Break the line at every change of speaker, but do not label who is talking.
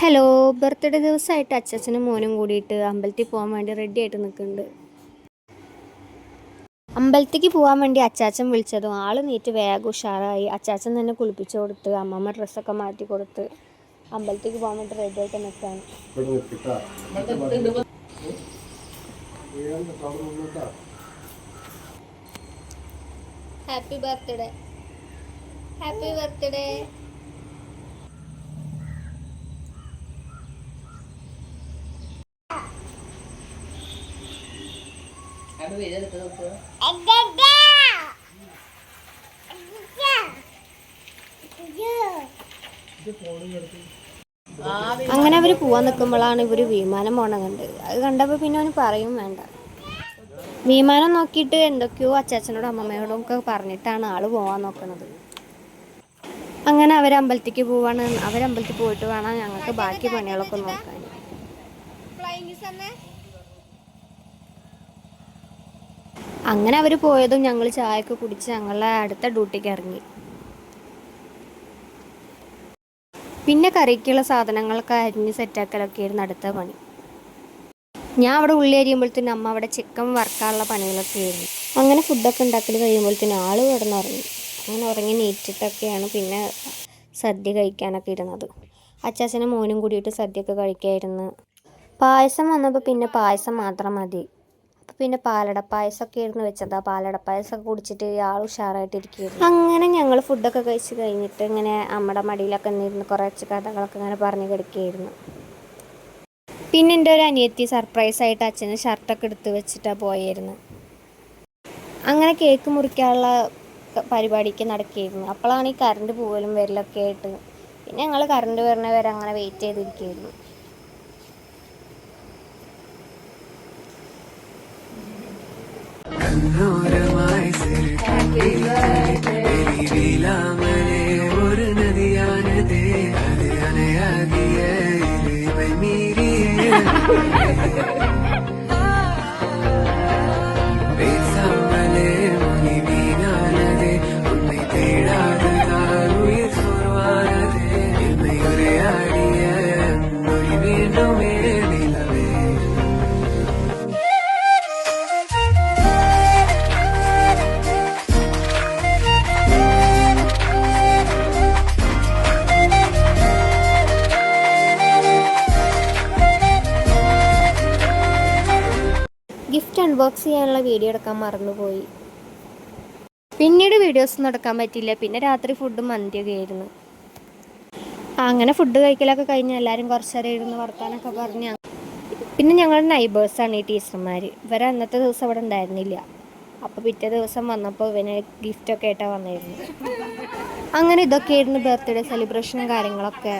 Hello, birthday ദിവസമായിട്ട് അച്ചാച്ചനും മോനും കൂടിയിട്ട് അമ്പലത്തിൽ പോകാൻ വേണ്ടി റെഡി ആയിട്ട് നിൽക്കുന്നുണ്ട്. അമ്പലത്തേക്ക് പോകാൻ വേണ്ടി അച്ചാച്ചൻ വിളിച്ചതും ആൾ നീറ്റ് വേഗം ഉഷാറായി. അച്ചാച്ചൻ തന്നെ കുളിപ്പിച്ചു കൊടുത്ത് അമ്മമ്മ ഡ്രസ്സൊക്കെ മാറ്റി കൊടുത്ത് അമ്പലത്തേക്ക് പോകാൻ വേണ്ടി റെഡി ആയിട്ട് നിൽക്കുകയാണ്. Happy birthday, happy birthday. അങ്ങനെ അവർ പോവാൻ നിൽക്കുമ്പോഴാണ് ഇവർ വിമാനം പോണ കണ്ട്. അത് കണ്ടപ്പോൾ പിന്നെ അവന് പറയും വേണ്ട. വിമാനം നോക്കിയിട്ട് എന്തൊക്കെയോ അച്ചാച്ചനോടും അമ്മമ്മയോടും ഒക്കെ പറഞ്ഞിട്ടാണ് ആൾ പോകാൻ നോക്കുന്നത്. അങ്ങനെ അവരമ്പലത്തേക്ക് പോവാണ്. അവരമ്പലത്തിൽ പോയിട്ട് വേണം ഞങ്ങൾക്ക് ബാക്കി പണികളൊക്കെ നോക്കാൻ. അങ്ങനെ അവർ പോയതും ഞങ്ങൾ ചായയൊക്കെ കുടിച്ച് ഞങ്ങളെ അടുത്ത ഡ്യൂട്ടിക്ക് ഇറങ്ങി. പിന്നെ കറിക്കുള്ള സാധനങ്ങളൊക്കെ അരിഞ്ഞ് സെറ്റാക്കലൊക്കെ ആയിരുന്നു അടുത്ത പണി. ഞാൻ അവിടെ ഉള്ളി അരിയുമ്പോഴത്തേനും അമ്മ അവിടെ ചിക്കൻ വറുക്കാനുള്ള പണികളൊക്കെ ആയിരുന്നു. അങ്ങനെ ഫുഡൊക്കെ ഉണ്ടാക്കൽ കഴിയുമ്പോഴത്തേനും ആൾ കിടന്നുറങ്ങി. അങ്ങനെ ഉറങ്ങി നീറ്റിട്ടൊക്കെയാണ് പിന്നെ സദ്യ കഴിക്കാനൊക്കെ ഇരുന്നത്. അച്ചാച്ചനും മോനും കൂടിയിട്ട് സദ്യയൊക്കെ കഴിക്കായിരുന്നു. പായസം വന്നപ്പോൾ പിന്നെ പായസം മാത്രം മതി. അപ്പോൾ പിന്നെ പാലട പായസമൊക്കെ ആയിരുന്നു വെച്ചത്. ആ പാലട പായസമൊക്കെ കുടിച്ചിട്ട് ആൾ ഉഷാറായിട്ടിരിക്കുകയായിരുന്നു. അങ്ങനെ ഞങ്ങൾ ഫുഡൊക്കെ കഴിച്ച് കഴിഞ്ഞിട്ട് ഇങ്ങനെ അമ്മയുടെ മടിയിലൊക്കെ നിന്നിരുന്ന് കുറച്ച് കഥകളൊക്കെ ഇങ്ങനെ പറഞ്ഞ് കിടക്കുകയായിരുന്നു. പിന്നെ എൻ്റെ ഒരു അനിയത്തി സർപ്രൈസായിട്ട് അച്ഛന് ഷർട്ടൊക്കെ എടുത്ത് വെച്ചിട്ടാണ് പോയായിരുന്നു. അങ്ങനെ കേക്ക് മുറിക്കാനുള്ള പരിപാടിക്ക് നടക്കുകയായിരുന്നു. അപ്പോഴാണ് ഈ കറണ്ട് പോകലും വരലൊക്കെ ആയിട്ട് പിന്നെ ഞങ്ങൾ കറണ്ട് വരണ വരെ അങ്ങനെ വെയിറ്റ് ചെയ്തിരിക്കുകയായിരുന്നു.
ഒരു നദിയാനതേ അത് അനയാകിയ മീറിയ பேசாமலே மொழி வீணானதே உன்னை தேடாததால் உயிர் சோர்வானதே என்னை உரையாடிய மொழி வேண்டுமே நிலவே.
ഗിഫ്റ്റ് അൺബോക്സ് ചെയ്യാനുള്ള വീഡിയോ എടുക്കാൻ മറന്നുപോയി. പിന്നീട് വീഡിയോസൊന്നും എടുക്കാൻ പറ്റില്ല. പിന്നെ രാത്രി ഫുഡ് മന്തിയൊക്കെ ആയിരുന്നു. അങ്ങനെ ഫുഡ് കഴിക്കലൊക്കെ കഴിഞ്ഞ് എല്ലാവരും കുറച്ച് നേരം ഇരുന്ന് വർത്താനൊക്കെ പറഞ്ഞ് പിന്നെ ഞങ്ങളുടെ നൈബേഴ്സാണ് ഈ ടീച്ചർമാർ. ഇവരെ അന്നത്തെ ദിവസം അവിടെ ഉണ്ടായിരുന്നില്ല. അപ്പോൾ പിറ്റേ ദിവസം വന്നപ്പോൾ ഇവന് ഗിഫ്റ്റൊക്കെ ആയിട്ടാണ് വന്നിരുന്നു. അങ്ങനെ ഇതൊക്കെയായിരുന്നു ബർത്ത്ഡേ സെലിബ്രേഷനും കാര്യങ്ങളൊക്കെ.